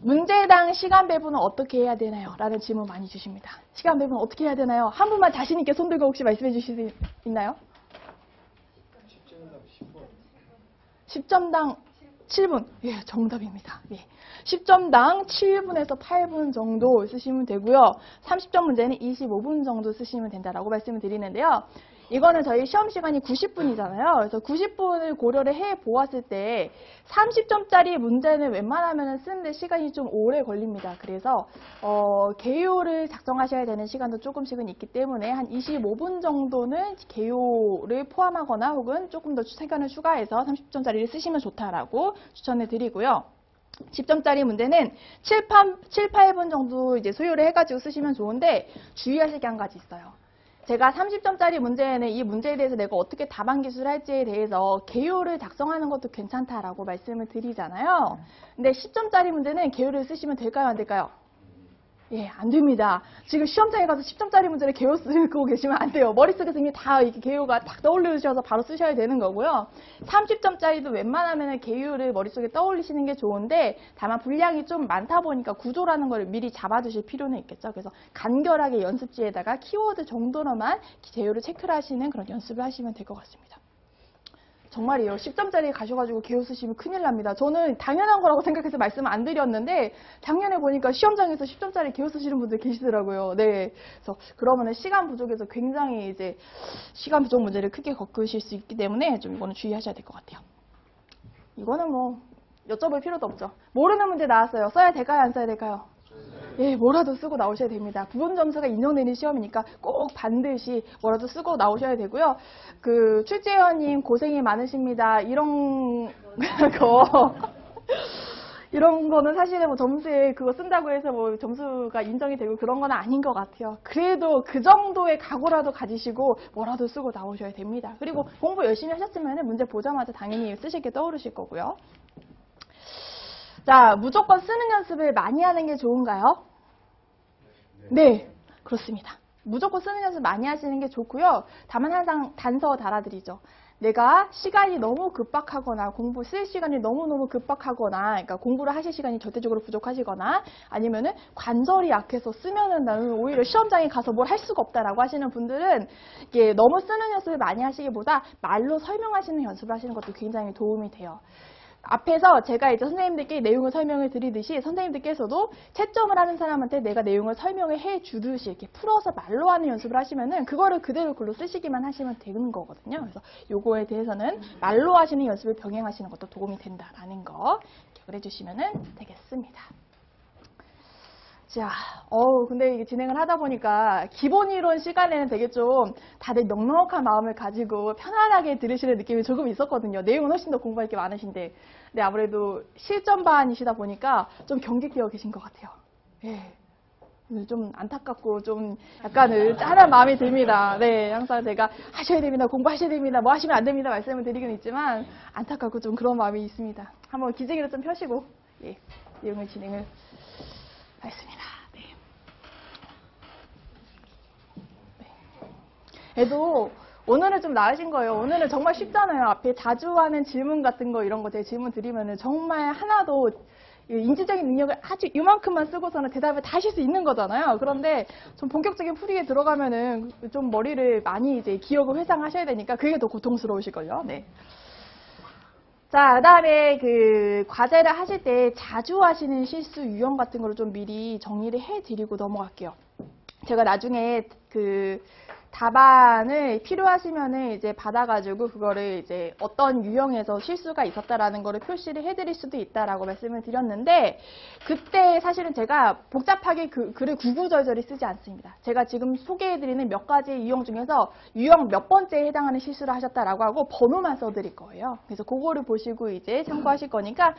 문제당 시간 배분은 어떻게 해야 되나요? 라는 질문 많이 주십니다. 시간 배분 어떻게 해야 되나요? 한 분만 자신 있게 손 들고 혹시 말씀해 주실 수 있나요? 10점당 7분. 예, 정답입니다. 예. 10점당 7분에서 8분 정도 쓰시면 되고요. 30점 문제는 25분 정도 쓰시면 된다라고 말씀을 드리는데요. 이거는 저희 시험 시간이 90분이잖아요. 그래서 90분을 고려를 해 보았을 때 30점짜리 문제는 웬만하면 쓰는데 시간이 좀 오래 걸립니다. 그래서 개요를 작성하셔야 되는 시간도 조금씩은 있기 때문에 한 25분 정도는 개요를 포함하거나 혹은 조금 더 시간을 추가해서 30점짜리를 쓰시면 좋다라고 추천해 드리고요. 10점짜리 문제는 7, 8분 정도 이제 소요를 해가지고 쓰시면 좋은데 주의하실 게 한 가지 있어요. 제가 30점짜리 문제에는 이 문제에 대해서 내가 어떻게 답안 기술을 할지에 대해서 개요를 작성하는 것도 괜찮다라고 말씀을 드리잖아요. 근데 10점짜리 문제는 개요를 쓰시면 될까요? 안 될까요? 예, 안 됩니다. 지금 시험장에 가서 10점짜리 문제를 개요 쓰고 계시면 안 돼요. 머릿속에서 이미 다 이렇게 개요가 딱 떠올리셔서 바로 쓰셔야 되는 거고요. 30점짜리도 웬만하면 개요를 머릿속에 떠올리시는 게 좋은데 다만 분량이 좀 많다 보니까 구조라는 걸 미리 잡아두실 필요는 있겠죠. 그래서 간결하게 연습지에다가 키워드 정도로만 개요를 체크를 하시는 그런 연습을 하시면 될 것 같습니다. 정말이에요. 10점짜리 가셔가지고 개요 쓰시면 큰일 납니다. 저는 당연한 거라고 생각해서 말씀을 안 드렸는데 작년에 보니까 시험장에서 10점짜리 개요 쓰시는 분들 계시더라고요. 네, 그래서 그러면은 시간 부족에서 굉장히 이제 시간 부족 문제를 크게 겪으실 수 있기 때문에 좀 이거는 주의하셔야 될 것 같아요. 이거는 뭐 여쭤볼 필요도 없죠. 모르는 문제 나왔어요. 써야 될까요? 안 써야 될까요? 예, 뭐라도 쓰고 나오셔야 됩니다. 부분 점수가 인정되는 시험이니까 꼭 반드시 뭐라도 쓰고 나오셔야 되고요. 그 출제위원님 고생이 많으십니다. 이런 거 이런 거는 사실은 뭐 점수에 그거 쓴다고 해서 뭐 점수가 인정이 되고 그런 건 아닌 것 같아요. 그래도 그 정도의 각오라도 가지시고 뭐라도 쓰고 나오셔야 됩니다. 그리고 공부 열심히 하셨으면 문제 보자마자 당연히 쓰실 게 떠오르실 거고요. 자, 무조건 쓰는 연습을 많이 하는 게 좋은가요? 네, 그렇습니다. 무조건 쓰는 연습 많이 하시는 게 좋고요. 다만 항상 단서 달아드리죠. 내가 시간이 너무 급박하거나 공부 쓸 시간이 너무너무 급박하거나 그러니까 공부를 하실 시간이 절대적으로 부족하시거나 아니면은 관절이 약해서 쓰면은 나는 오히려 시험장에 가서 뭘 할 수가 없다라고 하시는 분들은 이게 너무 쓰는 연습을 많이 하시기보다 말로 설명하시는 연습을 하시는 것도 굉장히 도움이 돼요. 앞에서 제가 이제 선생님들께 내용을 설명을 드리듯이 선생님들께서도 채점을 하는 사람한테 내가 내용을 설명을 해 주듯이 이렇게 풀어서 말로 하는 연습을 하시면은 그거를 그대로 글로 쓰시기만 하시면 되는 거거든요. 그래서 요거에 대해서는 말로 하시는 연습을 병행하시는 것도 도움이 된다라는 거 기억을 해주시면 되겠습니다. 자, 근데 이게 진행을 하다 보니까 기본 이론 시간에는 되게 좀 다들 넉넉한 마음을 가지고 편안하게 들으시는 느낌이 조금 있었거든요. 내용은 훨씬 더 공부할 게 많으신데. 근데 아무래도 실전반이시다 보니까 좀 경직되어 계신 것 같아요. 예. 좀 안타깝고 좀 약간은 짠한 마음이 듭니다. 네, 항상 제가 하셔야 됩니다. 공부하셔야 됩니다. 뭐 하시면 안 됩니다. 말씀을 드리긴 있지만 안타깝고 좀 그런 마음이 있습니다. 한번 기저귀를 좀 펴시고 예, 내용을 진행을 하겠습니다. 네. 그래도 오늘은 좀 나으신 거예요. 오늘은 정말 쉽잖아요. 앞에 자주 하는 질문 같은 거 이런 거 제 질문 드리면은 정말 하나도 인지적인 능력을 아주 이만큼만 쓰고서는 대답을 다 하실 수 있는 거잖아요. 그런데 좀 본격적인 풀이에 들어가면은 좀 머리를 많이 이제 기억을 회상하셔야 되니까 그게 더 고통스러우실걸요. 네. 자, 그다음에 그 과제를 하실 때 자주 하시는 실수 유형 같은 거를 좀 미리 정리를 해드리고 넘어갈게요. 제가 나중에 그 답안을 필요하시면은 이제 받아가지고 그거를 이제 어떤 유형에서 실수가 있었다라는 거를 표시를 해드릴 수도 있다라고 말씀을 드렸는데 그때 사실은 제가 복잡하게 글을 구구절절히 쓰지 않습니다. 제가 지금 소개해드리는 몇 가지 유형 중에서 유형 몇 번째에 해당하는 실수를 하셨다라고 하고 번호만 써드릴 거예요. 그래서 그거를 보시고 이제 참고하실 거니까